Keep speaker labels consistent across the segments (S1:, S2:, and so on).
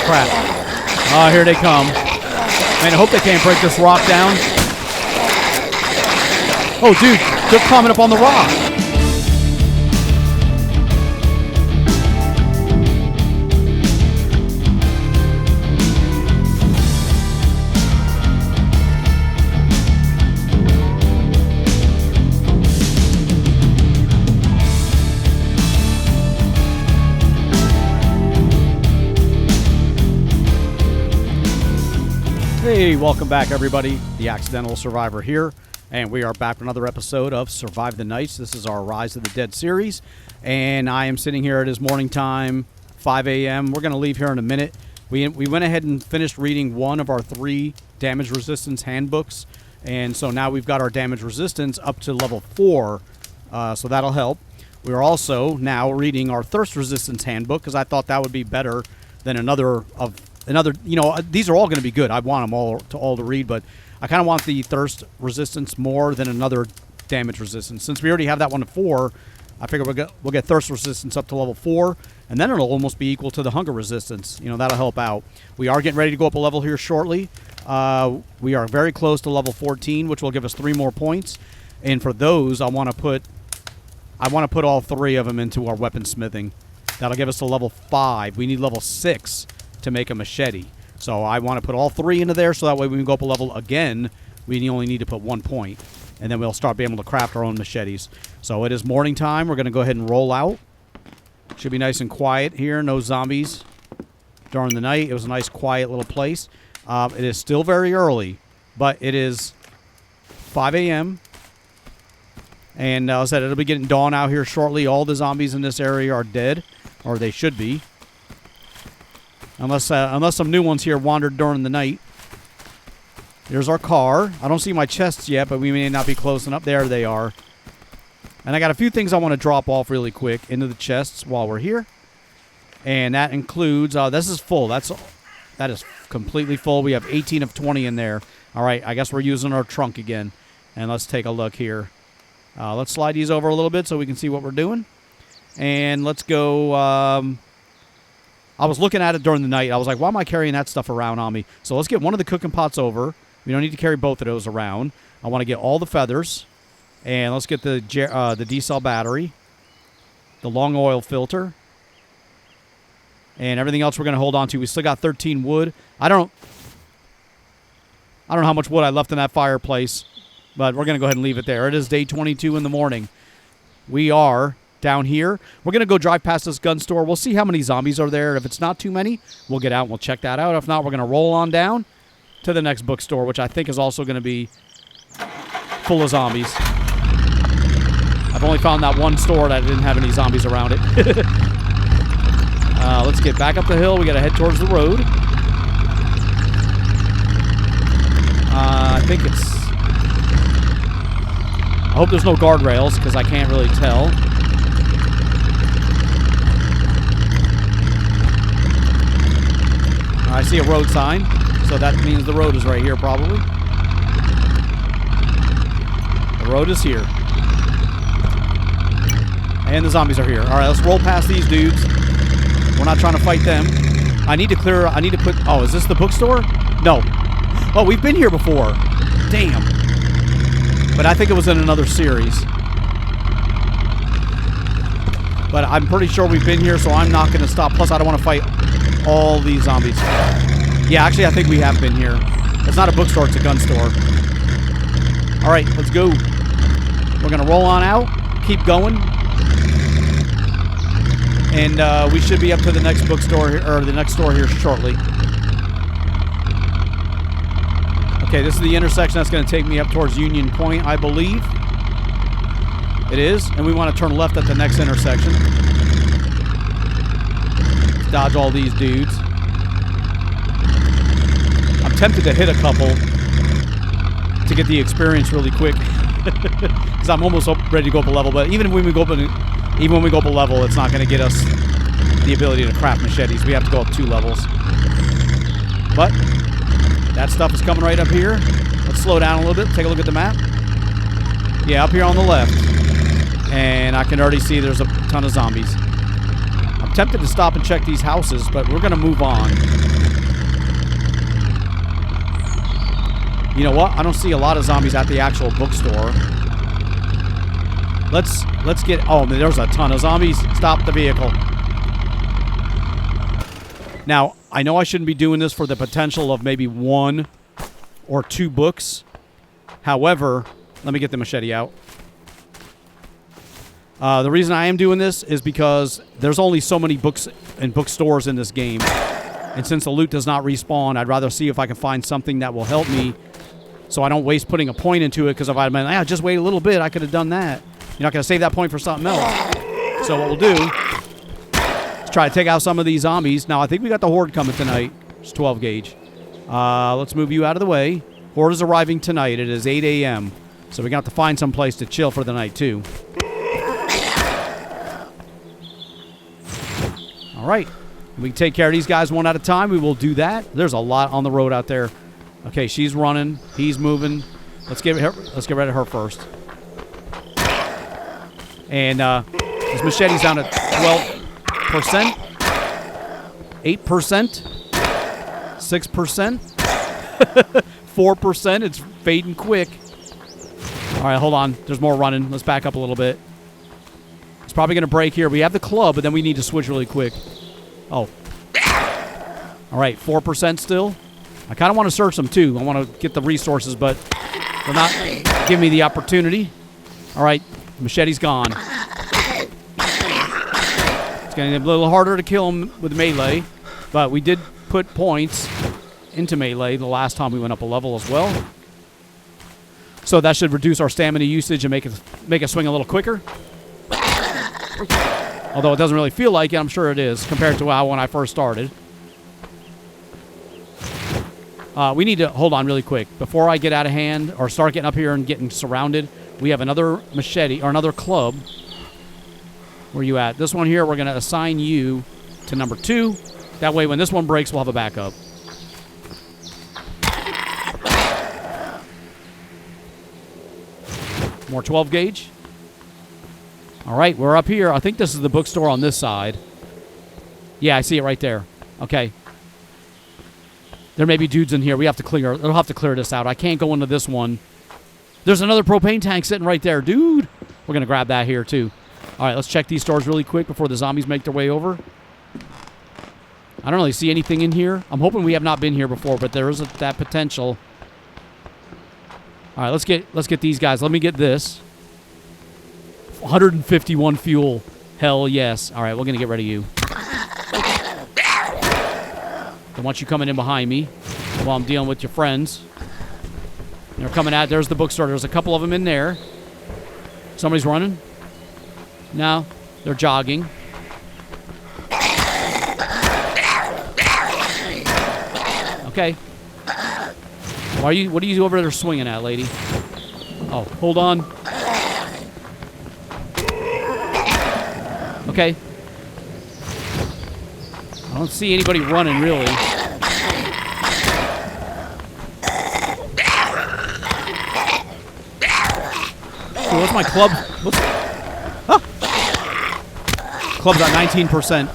S1: crap. Oh, here they come. Man, I hope they can't break this rock down. Oh, dude, they're climbing up on the rock. Hey, welcome back, everybody. The Accidental Survivor here, and we are back for another episode of Survive the Nights. This is our Rise of the Dead series, and I am sitting here at his morning time, 5 a.m. We're going to leave here in a minute. We went ahead and finished reading one of our 3 damage resistance handbooks, and so now we've got our damage resistance up to level 4, so that'll help. We're also now reading our thirst resistance handbook, because I thought that would be better than another, you know, these are all going to be good. I want them all to read, but I kind of want the thirst resistance more than another damage resistance. Since we already have that one at 4, I figure we'll get thirst resistance up to level 4, and then it'll almost be equal to the hunger resistance. You know, that'll help out. We are getting ready to go up a level here shortly. We are very close to level 14, which will give us 3 more points. And for those, I want to put all 3 of them into our weaponsmithing. That'll give us a level 5. We need level 6 to make a machete. So I want to put all 3 into there, so that way when we go up a level again, we only need to put 1 point. And then we'll start being able to craft our own machetes. So it is morning time. We're going to go ahead and roll out. Should be nice and quiet here. No zombies during the night. It was a nice, quiet little place. It is still very early, but it is 5 a.m. And as I said, it'll be getting dawn out here shortly. All the zombies in this area are dead, or they should be. Unless some new ones here wandered during the night. Here's our car. I don't see my chests yet, but we may not be close enough. There they are. And I got a few things I want to drop off really quick into the chests while we're here. And that includes, this is full. That is completely full. We have 18 of 20 in there. All right, I guess we're using our trunk again. And let's take a look here. Let's slide these over a little bit so we can see what we're doing. And let's go... I was looking at it during the night. I was like, why am I carrying that stuff around on me? So let's get one of the cooking pots over. We don't need to carry both of those around. I want to get all the feathers. And let's get the D-cell battery. The long oil filter. And everything else we're going to hold on to. We still got 13 wood. I don't know how much wood I left in that fireplace. But we're going to go ahead and leave it there. It is day 22 in the morning. We are... down here. We're going to go drive past this gun store. We'll see how many zombies are there. If it's not too many, we'll get out and we'll check that out. If not, we're going to roll on down to the next bookstore, which I think is also going to be full of zombies. I've only found that one store that didn't have any zombies around it. Let's get back up the hill. We got to head towards the road. I think it's... I hope there's no guardrails because I can't really tell. I see a road sign, so that means the road is right here, probably. The road is here. And the zombies are here. All right, let's roll past these dudes. We're not trying to fight them. I need to put... Oh, is this the bookstore? No. Oh, we've been here before. Damn. But I think it was in another series. But I'm pretty sure we've been here, so I'm not going to stop. Plus, I don't want to fight all these zombies. Yeah, actually, I think we have been here. It's not a bookstore, it's a gun store. All right, let's go. We're going to roll on out, keep going. And we should be up to the next bookstore, or the next store here shortly. Okay, this is the intersection that's going to take me up towards Union Point, I believe. It is, and we want to turn left at the next intersection. Dodge all these dudes. I'm tempted to hit a couple to get the experience really quick because I'm almost ready to go up a level. But even when we go up a level, it's not going to get us the ability to craft machetes. We have to go up 2 levels. But that stuff is coming right up here. Let's slow down a little bit. Take a look at the map. Yeah, up here on the left. And I can already see there's a ton of zombies. I'm tempted to stop and check these houses, but we're going to move on. You know what? I don't see a lot of zombies at the actual bookstore. Let's get... Oh, there's a ton of zombies. Stop the vehicle. Now, I know I shouldn't be doing this for the potential of maybe 1 or 2 books. However, let me get the machete out. The reason I am doing this is because there's only so many books and bookstores in this game. And since the loot does not respawn, I'd rather see if I can find something that will help me so I don't waste putting a point into it, because if I'd been, just wait a little bit, I could have done that. You're not going to save that point for something else. So what we'll do is try to take out some of these zombies. Now, I think we got the Horde coming tonight. It's 12 gauge. Let's move you out of the way. Horde is arriving tonight. It is 8 a.m. So we're going to have to find some place to chill for the night, too. All right. We can take care of these guys one at a time. We will do that. There's a lot on the road out there. Okay, she's running. He's moving. Let's get rid of her first. And this machete's down at 12%, 8%, 6%, 4%. It's fading quick. All right, hold on. There's more running. Let's back up a little bit. It's probably going to break here. We have the club, but then we need to switch really quick. Oh. All right, 4% still. I kind of want to search them, too. I want to get the resources, but they're not giving me the opportunity. All right, machete's gone. It's getting a little harder to kill him with melee, but we did put points into melee the last time we went up a level as well. So that should reduce our stamina usage and make it swing a little quicker. Although it doesn't really feel like it, I'm sure it is, compared to when I first started. We need to hold on really quick. Before I get out of hand or start getting up here and getting surrounded, we have another machete or another club. Where are you at? This one here, we're going to assign you to number 2. That way, when this one breaks, we'll have a backup. More 12 gauge. All right, we're up here. I think this is the bookstore on this side. Yeah, I see it right there. Okay. There may be dudes in here. We have to clear. We'll have to clear this out. I can't go into this one. There's another propane tank sitting right there, dude. We're going to grab that here, too. All right, let's check these stores really quick before the zombies make their way over. I don't really see anything in here. I'm hoping we have not been here before, but there is that potential. All right, let's get these guys. Let me get this. 151 fuel. Hell yes. All right, we're going to get rid of you. Don't want you coming in behind me while I'm dealing with your friends. They're coming out. There's the bookstore. There's a couple of them in there. Somebody's running. No, they're jogging. Okay. What are you over there swinging at, lady? Oh, hold on. Okay. I don't see anybody running, really. Dude, what's my club? Club's at 19%.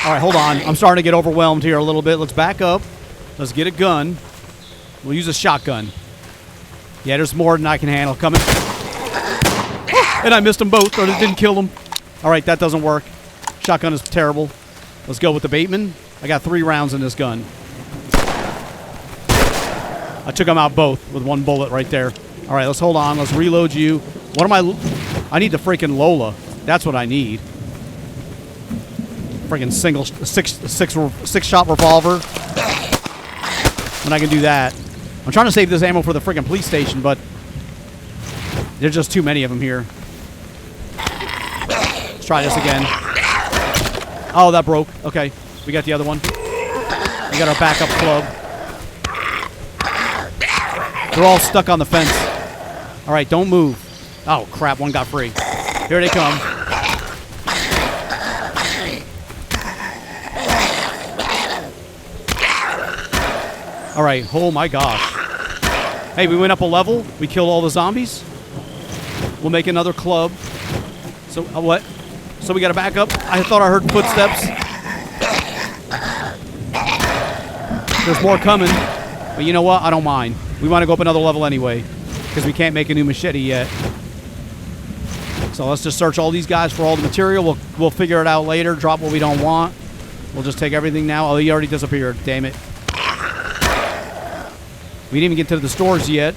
S1: All right, hold on. I'm starting to get overwhelmed here a little bit. Let's back up. Let's get a gun. We'll use a shotgun. Yeah, there's more than I can handle coming. And I missed them both, or it didn't kill them. All right, that doesn't work. Shotgun is terrible. Let's go with the Bateman. I got 3 rounds in this gun. I took them out both with 1 bullet right there. All right, let's hold on. Let's reload you. What am I need the freaking Lola. That's what I need. Freaking single six shot revolver. When I can do that. I'm trying to save this ammo for the freaking police station, but there's just too many of them here. Let's try this again. Oh, that broke. Okay, we got the other one. We got our backup club. They're all stuck on the fence. All right, don't move. Oh, crap, one got free. Here they come. All right, oh my gosh. Hey, we went up a level. We killed all the zombies. We'll make another club. So, what? So we got to back up. I thought I heard footsteps. There's more coming. But you know what? I don't mind. We want to go up another level anyway. Because we can't make a new machete yet. So let's just search all these guys for all the material. We'll figure it out later. Drop what we don't want. We'll just take everything now. Oh, he already disappeared. Damn it. We didn't even get to the stores yet.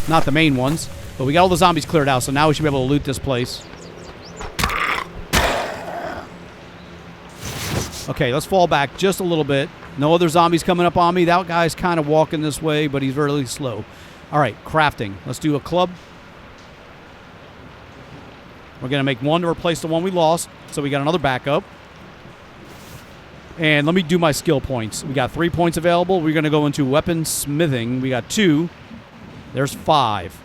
S1: Not the main ones. But we got all the zombies cleared out, so now we should be able to loot this place. Okay, let's fall back just a little bit. No other zombies coming up on me. That guy's kind of walking this way, but he's really slow. All right, crafting. Let's do a club. We're going to make one to replace the one we lost, so we got another backup. And let me do my skill points. We got 3 points available. We're going to go into weapon smithing. We got 2. There's 5.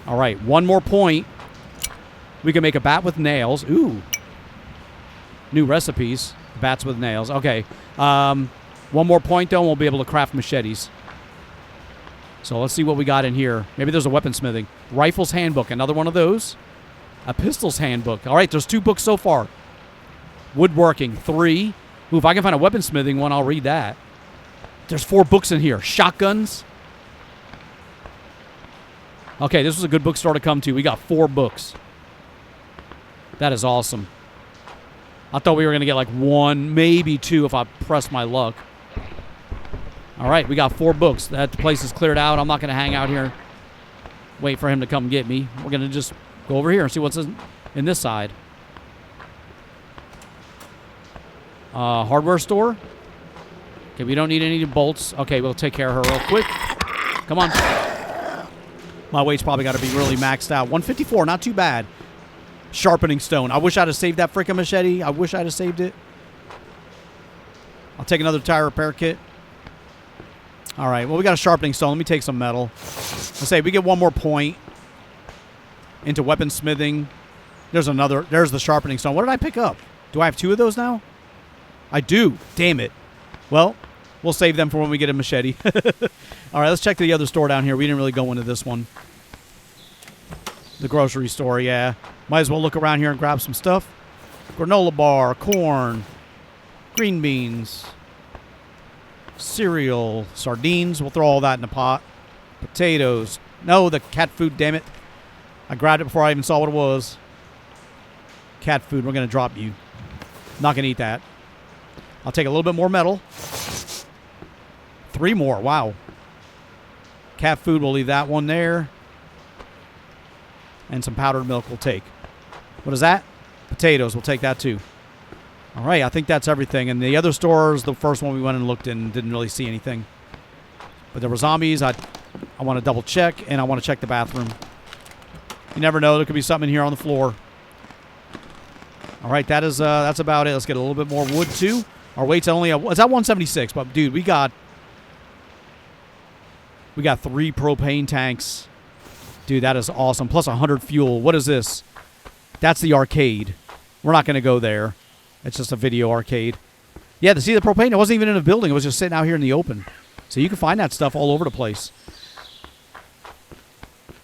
S1: All right, 1 more point. We can make a bat with nails. Ooh. New recipes. Bats with nails. Okay. 1 more point, though, and we'll be able to craft machetes. So let's see what we got in here. Maybe there's a weapon smithing. Rifles handbook. Another one of those. A pistol's handbook. All right, there's 2 books so far. Woodworking. 3. Ooh, if I can find a weaponsmithing one, I'll read that. There's 4 books in here. Shotguns. Okay, this was a good bookstore to come to. We got 4 books. That is awesome. I thought we were going to get like 1, maybe 2 if I pressed my luck. All right, we got 4 books. That place is cleared out. I'm not going to hang out here. Wait for him to come get me. We're going to just go over here and see what's in this side. Hardware store. Okay, we don't need any bolts. Okay, we'll take care of her real quick. Come on. My weight's probably got to be really maxed out. 154, not too bad. Sharpening stone. I wish I'd have saved that freaking machete. I wish I'd have saved it. I'll take another tire repair kit. All right, well, we got a sharpening stone. Let me take some metal. Let's say we get 1 more point into weapon smithing. There's the sharpening stone. What did I pick up? Do I have 2 of those now? I do. Damn it. Well, we'll save them for when we get a machete. All right, let's check the other store down here. We didn't really go into this one. The grocery store, yeah. Might as well look around here and grab some stuff. Granola bar, corn, green beans, cereal, sardines. We'll throw all that in the pot. Potatoes. No, the cat food, damn it. I grabbed it before I even saw what it was. Cat food, we're going to drop you. Not going to eat that. I'll take a little bit more metal. 3 more, wow. Cat food, we'll leave that one there. And some powdered milk we'll take. What is that? Potatoes, we'll take that too. All right, I think that's everything. And the other store is the first one we went and looked in and didn't really see anything. But there were zombies. I want to double check, and I want to check the bathroom. You never know, there could be something in here on the floor. All right, that's about it. Let's get a little bit more wood too. Our weight's only it's at 176, but dude, we got 3 propane tanks. Dude, that is awesome. Plus 100 fuel. What is this? That's the arcade. We're not going to go there. It's just a video arcade. Yeah, to see the propane, it wasn't even in a building. It was just sitting out here in the open. So you can find that stuff all over the place.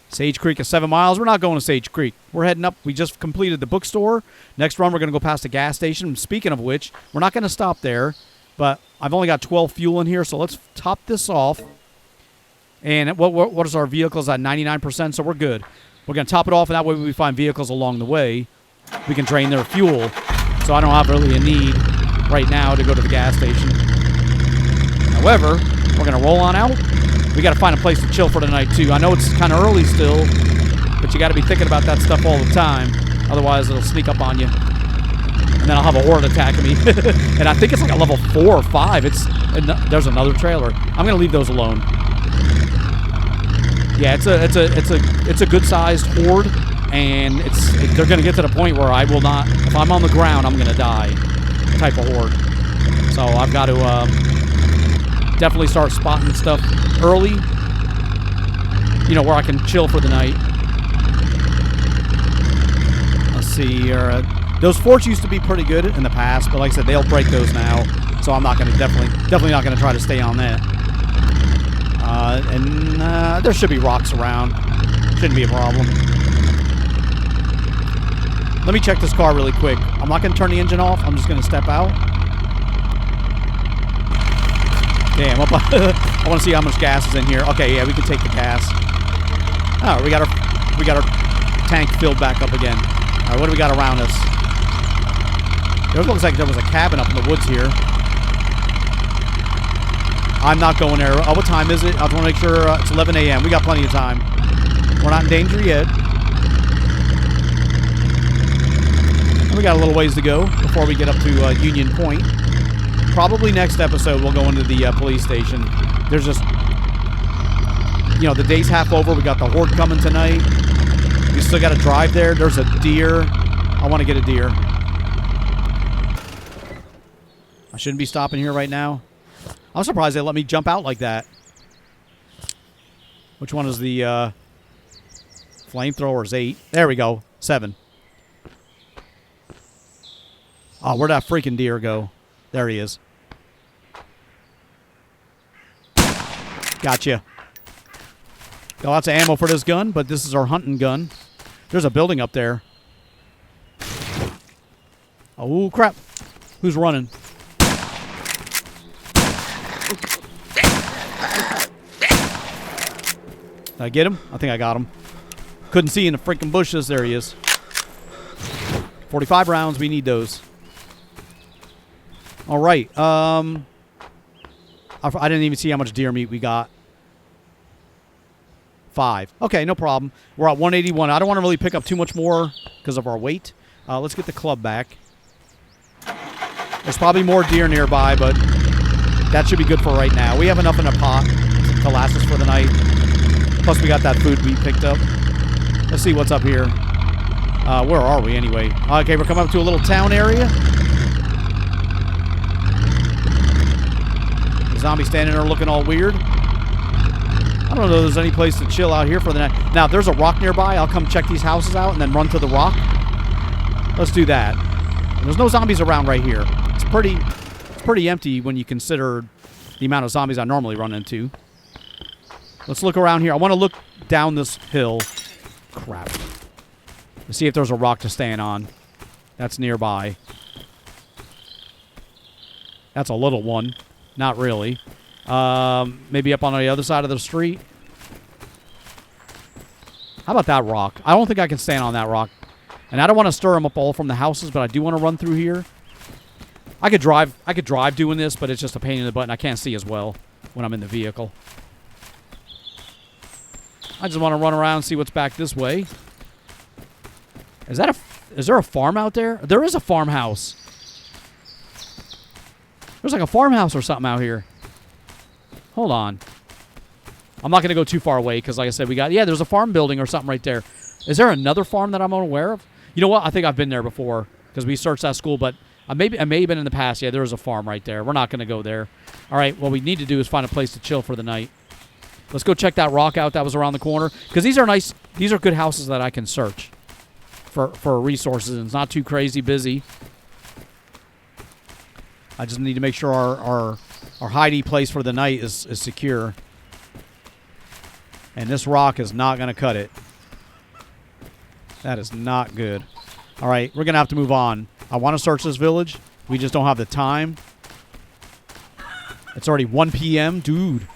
S1: Sage Creek is 7 miles. We're not going to Sage Creek. We're heading up. We just completed the bookstore. Next run, we're going to go past the gas station. Speaking of which, we're not going to stop there. But I've only got 12 fuel in here, so let's top this off. And what is our vehicles at 99%? So we're good. We're going to top it off, and that way when we find vehicles along the way, we can drain their fuel. So I don't have really a need right now to go to the gas station. However, we're going to roll on out. We got to find a place to chill for tonight, too. I know it's kind of early still, but you got to be thinking about that stuff all the time. Otherwise, it'll sneak up on you. And then I'll have a horde attacking me. And I think it's like a level 4 or 5. There's another trailer. I'm going to leave those alone. Yeah, it's a good-sized horde, and they're going to get to the point where I will not, if I'm on the ground, I'm going to die type of horde. So I've got to definitely start spotting stuff early, where I can chill for the night. Let's see here. Those forts used to be pretty good in the past, but like I said, they'll break those now. So I'm not going to definitely not going to try to stay on that. And there should be rocks around. Shouldn't be a problem. Let me check this car really quick. I'm not going to turn the engine off. I'm just going to step out. Damn, I want to see how much gas is in here. Okay, yeah, we can take the gas. Oh, we got our tank filled back up again. All right, what do we got around us? It looks like there was a cabin up in the woods here. I'm not going there. Oh, what time is it? I just want to make sure it's 11 a.m. We got plenty of time. We're not in danger yet. We got a little ways to go before we get up to Union Point. Probably next episode we'll go into the police station. There's just, the day's half over. We got the horde coming tonight. We still got to drive there. There's a deer. I want to get a deer. I shouldn't be stopping here right now. I'm surprised they let me jump out like that. Which one is the flamethrowers? 8. There we go. 7. Oh, where'd that freaking deer go? There he is. Gotcha. Got lots of ammo for this gun, but this is our hunting gun. There's a building up there. Oh, crap. Who's running? Did I get him? I think I got him. Couldn't see in the freaking bushes. There he is. 45 rounds. We need those. All right. I didn't even see how much deer meat we got. 5. Okay, no problem. We're at 181. I don't want to really pick up too much more because of our weight. Let's get the club back. There's probably more deer nearby, but that should be good for right now. We have enough in a pot to last us for the night. Plus, we got that food we picked up. Let's see what's up here. Where are we anyway? Okay, we're coming up to a little town area. Zombie standing there looking all weird. I don't know if there's any place to chill out here for the night. Now, if there's a rock nearby, I'll come check these houses out and then run to the rock. Let's do that. There's no zombies around right here. It's pretty empty when you consider the amount of zombies I normally run into. Let's look around here. I want to look down this hill. Crap. Let's see if there's a rock to stand on. That's nearby. That's a little one. Not really. Maybe up on the other side of the street. How about that rock? I don't think I can stand on that rock. And I don't want to stir them up all from the houses, but I do want to run through here. I could drive doing this, but it's just a pain in the butt, and I can't see as well when I'm in the vehicle. I just want to run around and see what's back this way. Is there a farm out there? There is a farmhouse. There's like a farmhouse or something out here. Hold on. I'm not going to go too far away because, like I said, there's a farm building or something right there. Is there another farm that I'm unaware of? You know what? I think I've been there before because we searched that school, but I may have been in the past. Yeah, there was a farm right there. We're not going to go there. All right, what we need to do is find a place to chill for the night. Let's go check that rock out that was around the corner because these are nice. These are good houses that I can search for resources, and it's not too crazy busy. I just need to make sure our hidey place for the night is secure. And this rock is not going to cut it. That is not good. All right, we're going to have to move on. I want to search this village. We just don't have the time. It's already 1 p.m. Dude.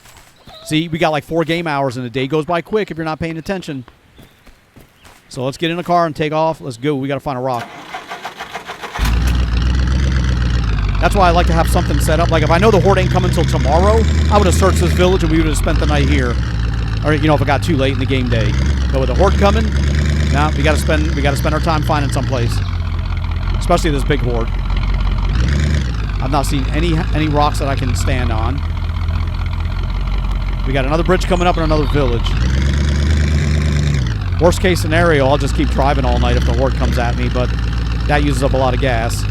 S1: See, we got like 4 game hours, and the day goes by quick if you're not paying attention. So let's get in the car and take off. Let's go. We got to find a rock. That's why I like to have something set up. Like if I know the horde ain't coming until tomorrow, I would have searched this village and we would have spent the night here. Or if it got too late in the game day. But with the horde coming, now we got to spend our time finding someplace. Especially this big horde. I've not seen any rocks that I can stand on. We got another bridge coming up in another village. Worst case scenario, I'll just keep driving all night if the horde comes at me, but that uses up a lot of gas.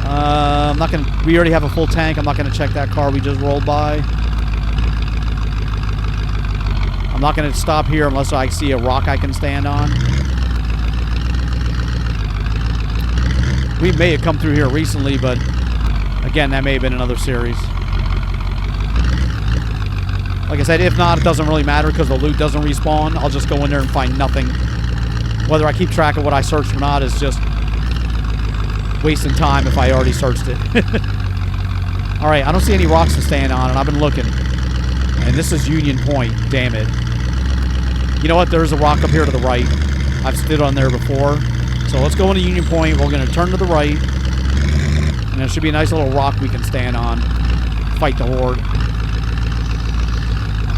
S1: I'm not gonna. We already have a full tank. I'm not gonna check that car we just rolled by. I'm not gonna stop here unless I see a rock I can stand on. We may have come through here recently, but again, that may have been another series. Like I said, if not, it doesn't really matter because the loot doesn't respawn. I'll just go in there and find nothing. Whether I keep track of what I searched or not is just wasting time if I already searched it. All right, I don't see any rocks to stand on, and I've been looking. And this is Union Point. Damn it. You know what? There's a rock up here to the right. I've stood on there before. So let's go into Union Point. We're going to turn to the right. And there should be a nice little rock we can stand on. Fight the horde.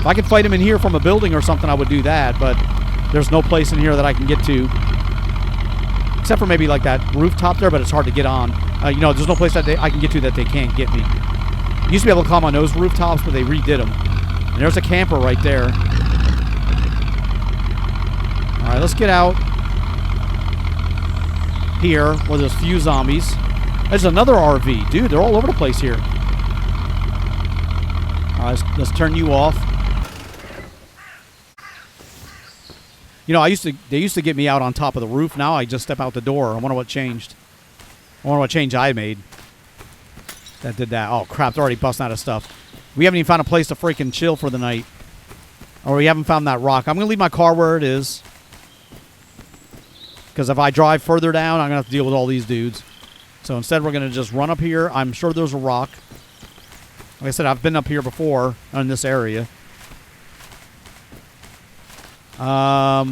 S1: If I could fight him in here from a building or something, I would do that. But there's no place in here that I can get to. Except for maybe like that rooftop there, but it's hard to get on. You know, there's no place that I can get to that they can't get me. Used to be able to climb on those rooftops, but they redid them. And there's a camper right there. All right, let's get out here where there's a few zombies. There's another RV. Dude, they're all over the place here. All right, let's turn you off. You know, they used to get me out on top of the roof. Now I just step out the door. I wonder what changed. I wonder what change I made that did that. Oh, crap. They're already busting out of stuff. We haven't even found a place to freaking chill for the night. Or we haven't found that rock. I'm going to leave my car where it is. Because if I drive further down, I'm going to have to deal with all these dudes. So instead, we're going to just run up here. I'm sure there's a rock. Like I said, I've been up here before in this area. I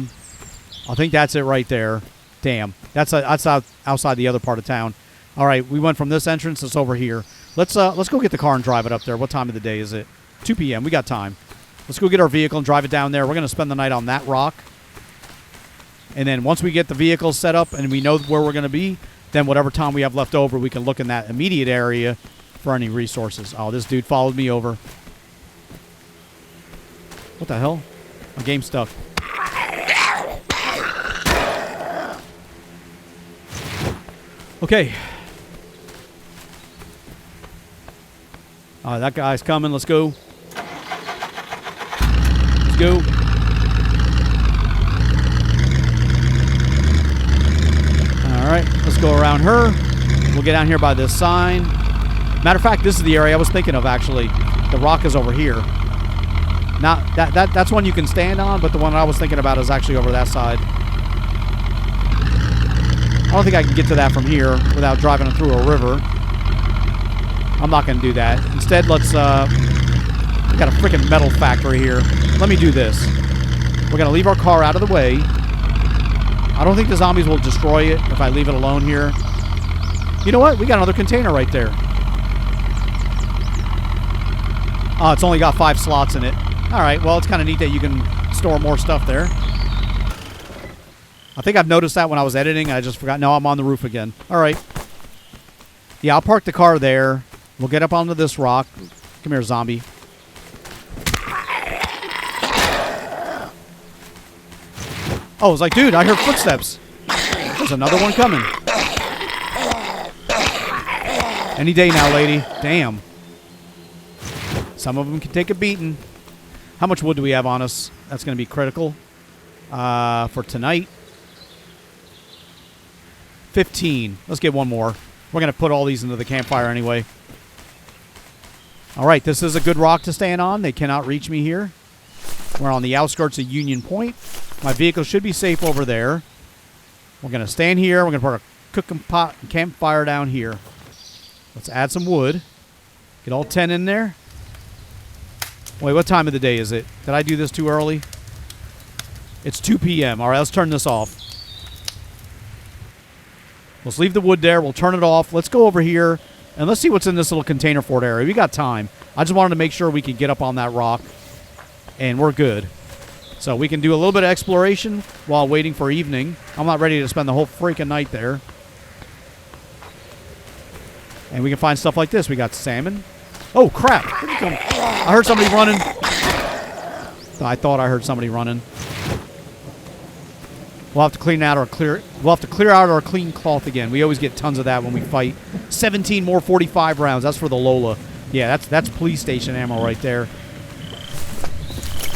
S1: think that's it right there. Damn. That's outside the other part of town. All right, we went from this entrance. It's over here. Let's go get the car and drive it up there. What time of the day is it? 2 p.m. We got time. Let's go get our vehicle and drive it down there. We're going to spend the night on that rock. And then once we get the vehicle set up and we know where we're going to be, then whatever time we have left over, we can look in that immediate area for any resources. Oh, this dude followed me over. What the hell? My game's stuck. Okay. That guy's coming. Let's go. Let's go. All right. Let's go around her. We'll get down here by this sign. Matter of fact, this is the area I was thinking of, actually. The rock is over here. Not that's one you can stand on, but the one I was thinking about is actually over that side. I don't think I can get to that from here without driving through a river. I'm not going to do that. Instead, let's... we got a freaking metal factory here. Let me do this. We're going to leave our car out of the way. I don't think the zombies will destroy it if I leave it alone here. You know what? We got another container right there. Oh, it's only got 5 slots in it. All right, well, it's kind of neat that you can store more stuff there. I think I've noticed that when I was editing. I just forgot. No, I'm on the roof again. All right. Yeah, I'll park the car there. We'll get up onto this rock. Come here, zombie. Oh, it's like, dude, I heard footsteps. There's another one coming. Any day now, lady. Damn. Some of them can take a beating. How much wood do we have on us? That's going to be critical for tonight. 15. Let's get one more. We're going to put all these into the campfire anyway. All right, this is a good rock to stand on. They cannot reach me here. We're on the outskirts of Union Point. My vehicle should be safe over there. We're going to stand here. We're going to put a cooking pot and campfire down here. Let's add some wood. Get all 10 in there. Wait, what time of the day is it? Did I do this too early? It's 2 p.m. All right, let's turn this off. Let's leave the wood there. We'll turn it off. Let's go over here, and let's see what's in this little container fort area. We got time. I just wanted to make sure we could get up on that rock, and we're good. So we can do a little bit of exploration while waiting for evening. I'm not ready to spend the whole freaking night there. And we can find stuff like this. We got salmon. Oh, crap. Where'd you come? I heard somebody running. I thought I heard somebody running. We'll have to clean out our We'll have to clear out our clean cloth again. We always get tons of that when we fight. 17 more 45 rounds. That's for the Lola. Yeah, that's police station ammo right there.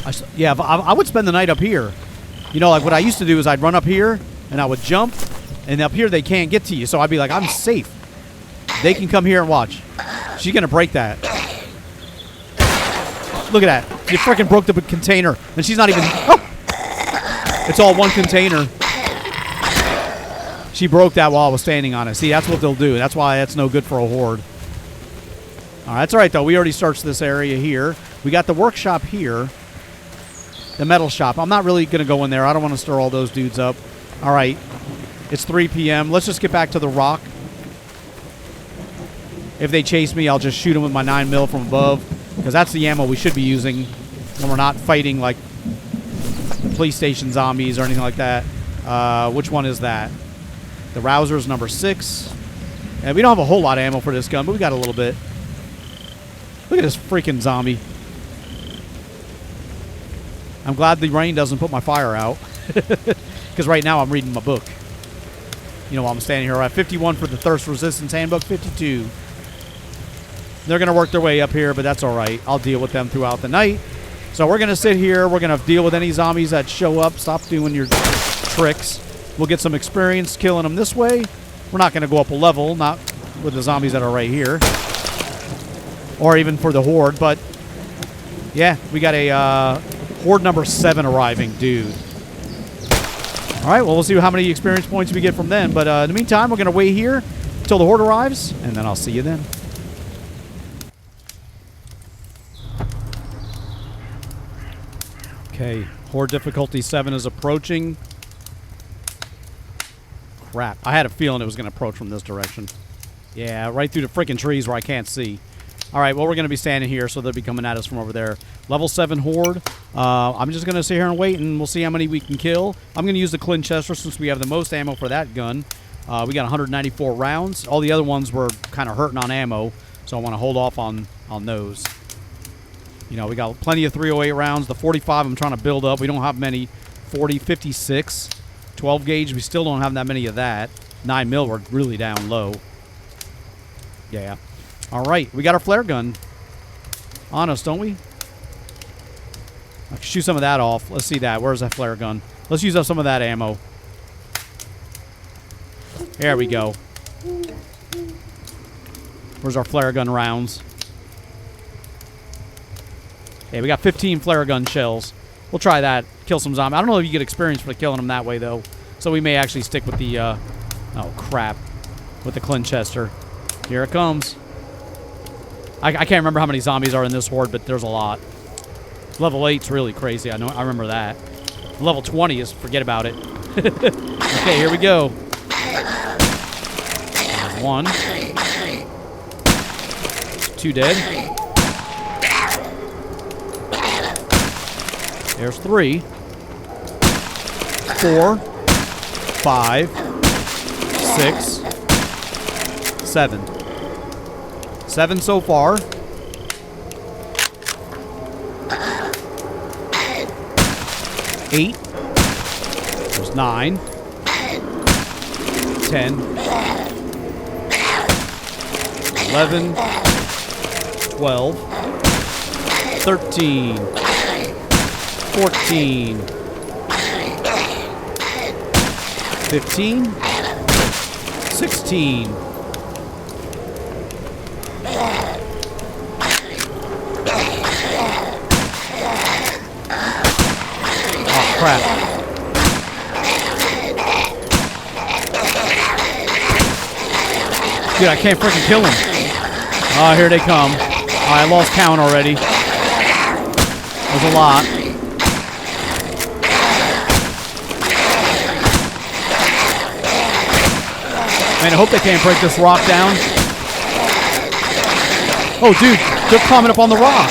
S1: I would spend the night up here. You know, like what I used to do is I'd run up here and I would jump, and up here they can't get to you. So I'd be like, I'm safe. They can come here and watch. She's gonna break that. Look at that. You freaking broke the container, and she's not even. Oh! It's all one container. She broke that while I was standing on it. See, that's what they'll do. That's why that's no good for a horde. All right, that's all right, though. We already searched this area here. We got the workshop here. The metal shop. I'm not really going to go in there. I don't want to stir all those dudes up. All right. It's 3 p.m. Let's just get back to the rock. If they chase me, I'll just shoot them with my 9mm from above, because that's the ammo we should be using when we're not fighting, like, police station zombies or anything like that. Which one is that? The Rouser is number 6. And we don't have a whole lot of ammo for this gun, but we got a little bit. Look at this freaking zombie. I'm glad the rain doesn't put my fire out. Because right now I'm reading my book. You know, while I'm standing here. I have 51 for the Thirst Resistance Handbook, 52. They're going to work their way up here, but that's all right. I'll deal with them throughout the night. So we're going to sit here. We're going to deal with any zombies that show up. Stop doing your tricks. We'll get some experience killing them this way. We're not going to go up a level, not with the zombies that are right here. Or even for the Horde, but yeah, we got a Horde number 7 arriving, dude. All right, well, we'll see how many experience points we get from them. But in the meantime, we're going to wait here until the Horde arrives, and then I'll see you then. Okay, Horde difficulty 7 is approaching. Crap, I had a feeling it was going to approach from this direction. Yeah, right through the freaking trees where I can't see. All right, well, we're going to be standing here, so they'll be coming at us from over there. Level 7 Horde. I'm just going to sit here and wait, and we'll see how many we can kill. I'm going to use the Clinchester since we have the most ammo for that gun. We got 194 rounds. All the other ones were kind of hurting on ammo, so I want to hold off on those. You know, we got plenty of 308 rounds. The 45 I'm trying to build up. We don't have many. 40, 56. 12 gauge, we still don't have that many of that. 9mm, we're really down low. Yeah. All right, we got our flare gun on us, don't we? I can shoot some of that off. Let's see that. Where's that flare gun? Let's use up some of that ammo. There we go. Where's our flare gun rounds? Okay, we got 15 flare gun shells. We'll try that. Kill some zombies. I don't know if you get experience for killing them that way, though. So we may actually stick with the, oh, crap. With the Clinchester. Here it comes. I can't remember how many zombies are in this Horde, but there's a lot. Level 8's really crazy. I remember that. Level 20 is, forget about it. Okay, here we go. There's 1. 2 dead. There's 3. 4. 5. 6. 7. 7 so far. 8. There's 9. 10. 11. 12. 13. 14. 15. 16. Crap. Dude, I can't freaking kill him. Oh, here they come. Oh, I lost count already. There's a lot. Man, I hope they can't break this rock down. Oh, dude, they're climbing up on the rock.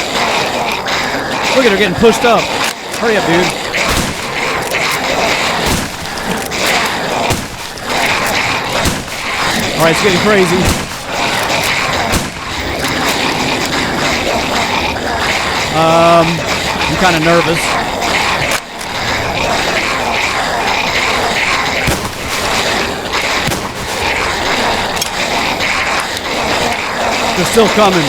S1: Look at her getting pushed up. Hurry up, dude. All right, it's getting crazy. I'm kind of nervous. They're still coming.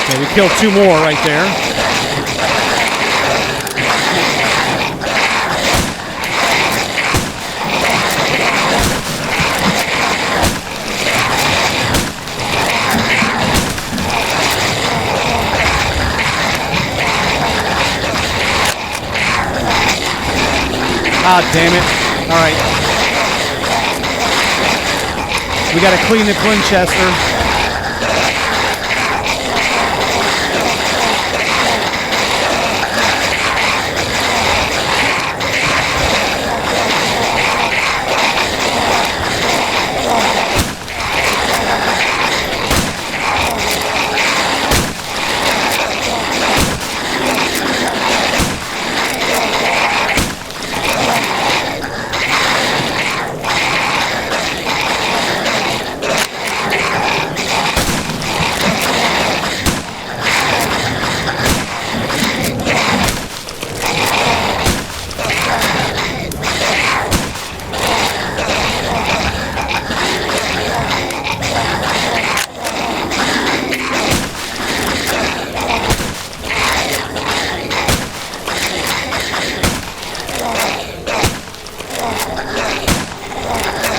S1: Okay, we killed 2 more right there. Ah, damn it. All right. We got to clean the Winchester.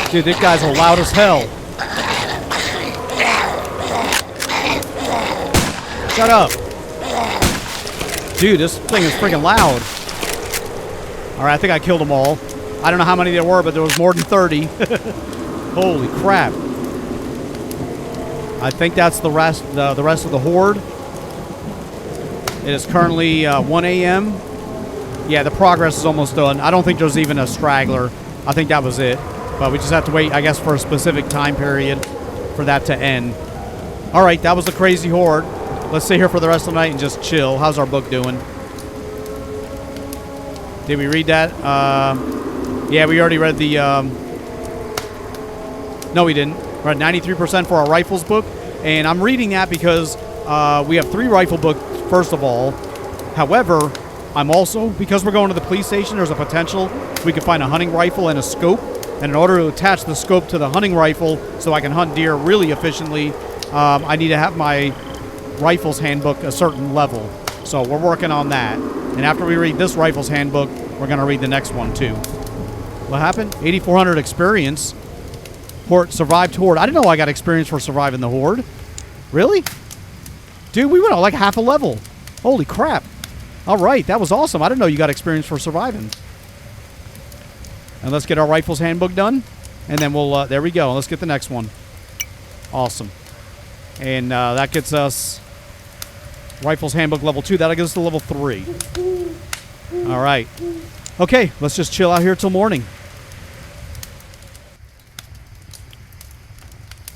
S1: Dude, these guys are loud as hell. Shut up. Dude, this thing is freaking loud. Alright, I think I killed them all. I don't know how many there were, but there was more than 30. Holy crap. I think that's the rest of the horde. It is currently 1 a.m. Yeah, the progress is almost done. I don't think there's even a straggler. I think that was it. But we just have to wait, I guess, for a specific time period for that to end. All right, that was the crazy horde. Let's sit here for the rest of the night and just chill. How's our book doing? Did we read that? Yeah, we already read the... No, we didn't. We're at 93% for our rifles book. And I'm reading that because we have 3 rifle books, first of all. However, I'm also, because we're going to the police station, there's a potential we can find a hunting rifle and a scope. And in order to attach the scope to the hunting rifle so I can hunt deer really efficiently, I need to have my rifle's handbook a certain level. So we're working on that. And after we read this rifle's handbook, we're going to read the next one too. What happened? 8,400 experience. Survived horde. I didn't know I got experience for surviving the horde. Really? Dude, we went on like half a level. Holy crap. All right, that was awesome. I didn't know you got experience for surviving. And let's get our rifle's handbook done. And then we'll, there we go. Let's get the next one. Awesome. And that gets us rifle's handbook level 2. That'll get us to level 3. All right. Okay, let's just chill out here till morning.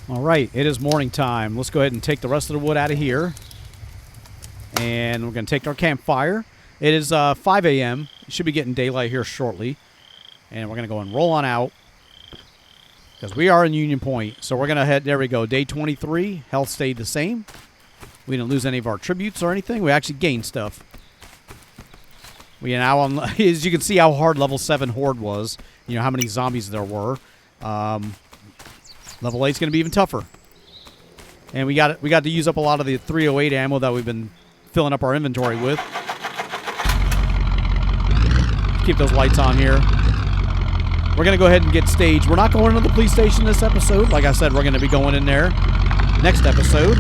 S1: All right, it is morning time. Let's go ahead and take the rest of the wood out of here. And we're going to take our campfire. It is 5 a.m. Should be getting daylight here shortly. And we're going to go and roll on out because we are in Union Point. So we're going to head, there we go, day 23. Health stayed the same. We didn't lose any of our tributes or anything. We actually gained stuff. We are now on, as you can see how hard level 7 horde was. You know, how many zombies there were. Level 8 is going to be even tougher. And we got to use up a lot of the 308 ammo that we've been filling up our inventory with. Keep those lights on here. We're going to go ahead and get staged. We're not going to the police station this episode. Like I said, we're going to be going in there next episode.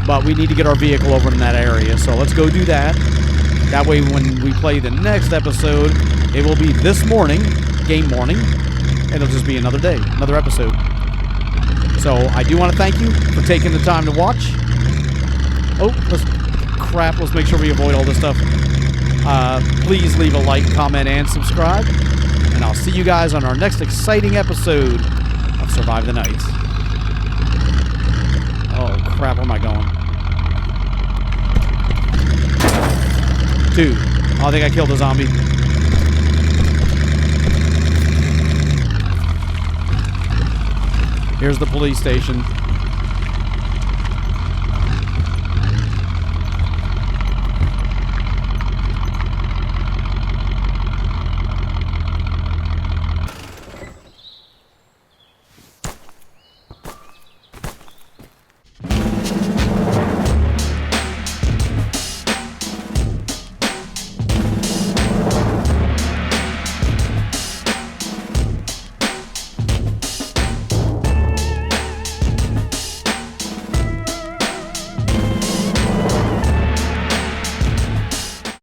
S1: But we need to get our vehicle over in that area. So let's go do that. That way when we play the next episode, it will be this morning, game morning. And it'll just be another day, another episode. So I do want to thank you for taking the time to watch. Oh, crap. Let's make sure we avoid all this stuff. Please leave a like, comment, and subscribe. And I'll see you guys on our next exciting episode of Survive the Night. Oh, crap. Where am I going? Dude. Oh, I think I killed a zombie. Here's the police station.